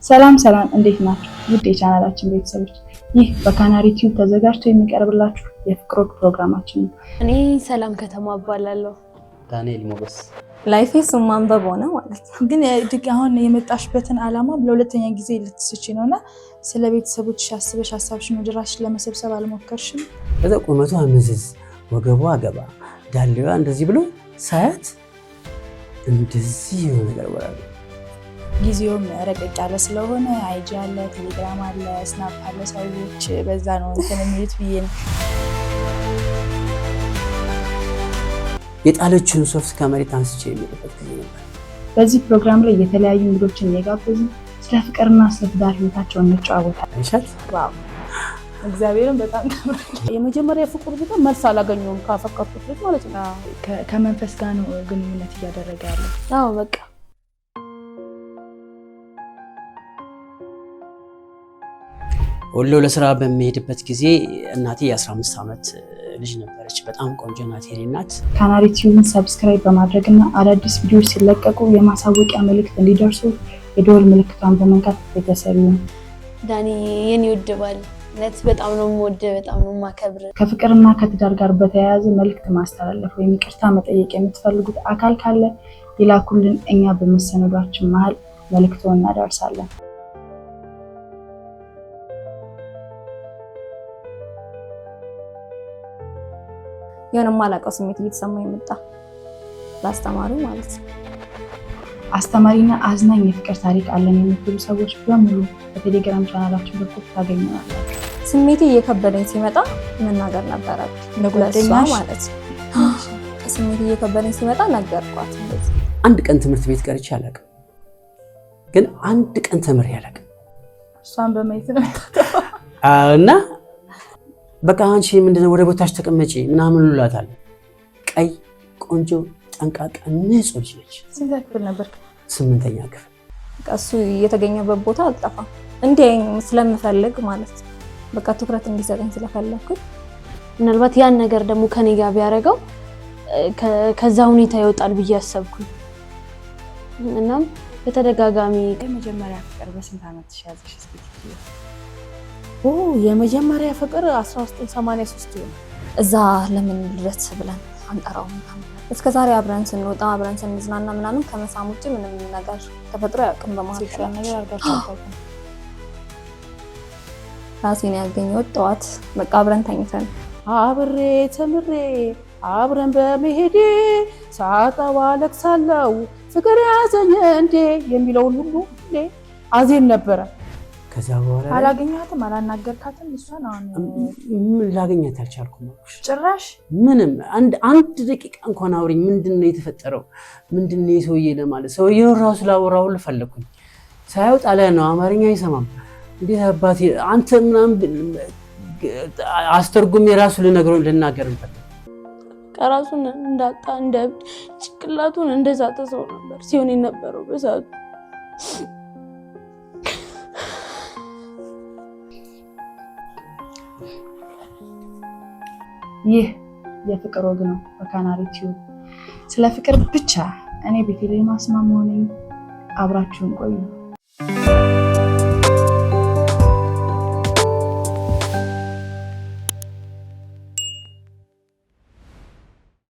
ሰላም እንዴት ናችሁ? ውድ የቻናላችን ቤተሰቦች፣ ይህ በካናሪ ቲዩብ ተዘጋጅቶ የሚቀርብላችሁ የፍቅር ወግ ፕሮግራማችን ነው። እኔ ሰላም ከተማ እባላለሁ። ዳንኤል ሞገስ። ላይፌ እሱን ማንበብ ሆነ ማለት ነው። ግን አሁን የመጣሽበትን ዓላማ ለሁለተኛ ጊዜ ልትስቺ ነውና ስለ ቤተሰቦችሽ አስበሽ ሀሳብሽን ወደ ራስሽ ለመሰብሰብ አልሞከርሽም? በዛ ቁመቷ ምዝዝ፣ ወገቧ ገባ፣ ዳሌዋ እንደዚህ ብሎ ሳያት እንደዚህ የሆነ ነገር ወራለ። ጊዜውም ረቀቅ ያለ ስለሆነ አይጂ አለ፣ ቴሌግራም አለ፣ ስናፕ አለ፣ ሰዎች በዛ ነው እንትን የሚሉት ብዬ ነው። የጣለችውን ሶፍት ከመሬት አንስቼ የሚልበት ጊዜ ነበር። በዚህ ፕሮግራም ላይ የተለያዩ እንግዶችን እየጋበዝን ስለ ፍቅርና ስለ ትዳር ህይወታቸው እንጨዋወታለን። አይሻት ዋው እግዚአብሔርን በጣም የመጀመሪያ ፍቅር ቢሆን መልስ አላገኘውም ካፈቀርኩት ልጅ ማለት ነው። ከመንፈስ ጋር ነው ግንኙነት እያደረገ ያለው። አዎ በቃ ወሎ ለስራ በሚሄድበት ጊዜ እናቴ የ15 ዓመት ልጅ ነበረች። በጣም ቆንጆ ናት። የኔ እናት ካናሪ ቲዩብን ሰብስክራይብ በማድረግና አዳዲስ ቪዲዮዎች ሲለቀቁ የማሳወቂያ መልእክት እንዲደርሱ የደወል ምልክቷን በመንካት ቤተሰብ ይሁኑ። ዳኒ የኔ ውድ ባል ነት በጣም ነው የምወደው፣ በጣም ነው የማከብር። ከፍቅርና ከትዳር ጋር በተያያዘ መልእክት ማስተላለፍ ወይም ይቅርታ መጠየቅ የምትፈልጉት አካል ካለ ይላኩልን። እኛ በመሰነዷችን መሃል መልእክቱን እናደርሳለን። የሆነ ማላቀው ስሜት እየተሰማኝ መጣ። ላስተማሩ ማለት ነው። አስተማሪና አዝናኝ የፍቅር ታሪክ አለን የምትሉ ሰዎች በሙሉ በቴሌግራም ቻናላችን በኩል ታገኙናላችሁ። ስሜቴ እየከበደኝ ሲመጣ መናገር ነበረብኝ ለጓደኛዬ ማለት ነው። ስሜቴ እየከበደኝ ሲመጣ ነገርኳት። እንደዚህ አንድ ቀን ትምህርት ቤት ቀርቼ አላውቅም፣ ግን አንድ ቀን ተምሬ አላውቅም። እሷን በማየት ነው እና በቃ አንቺ ምንድነው ወደ ቦታሽ ተቀመጪ ምናምን ልላታል። ቀይ ቆንጆ ጠንቃቃ ንጹህ ልጅ ነች። ስንት ክፍል ነበር? 8ኛ ክፍል። በቃ እሱ የተገኘበት ቦታ አልጠፋም። እንዲህ ስለምፈልግ ማለት ነው። በቃ ትኩረት እንዲሰጠኝ ስለፈለኩ ምናልባት ያን ነገር ደግሞ ከኔ ጋር ቢያደርገው ከዛ ሁኔታ ይወጣል ብዬ አሰብኩኝ። እናም በተደጋጋሚ የመጀመሪያ ፍቅር በስንት ዓመት ያዘሽ? የመጀመሪያ ፍቅር 1983 ነው። እዛ ለምን ልደት ብለን አንጠራው ምናምን እስከዛሬ አብረን ስንወጣ አብረን ስንዝናና ምናምን ከመሳም ውጪ ምንም ነገር ተፈጥሮ ያውቅም። በመሀል ነገር አድርጋችሁ ራሴን ያገኘሁት ጠዋት በቃ አብረን ተኝተን አብሬ ተምሬ አብረን በመሄዴ ሳጣው አለቅሳለሁ ፍቅር ያዘኝ እንዴ የሚለውን ሁሉ አዜም ነበረ። ከዛ በኋላ አላገኛትም፣ አላናገርካትም? እሷን አሁን ምን ላገኛት አልቻልኩም። ጭራሽ ምንም አንድ ደቂቃ እንኳን አውሪኝ። ምንድነው የተፈጠረው? ምንድነው የሰውዬ ለማለት ሰውዬው ራሱ ላወራው ፈለኩኝ። ሳይወጣ ላይ ነው አማርኛ አይሰማም። እንዴት አባቴ አንተ ምናምን አስተርጉም የራሱ ልናገር እንፈል ቀራሱን እንዳጣ እንደ ጭቅላቱን እንደዛተ ሰው ነበር ሲሆን የነበረው በሰዓቱ። ይህ የፍቅር ወግ ነው በካናሪ ቲዩብ። ስለ ፍቅር ብቻ እኔ ቤተልሔም አስማማው ነኝ። አብራችሁን ቆዩ።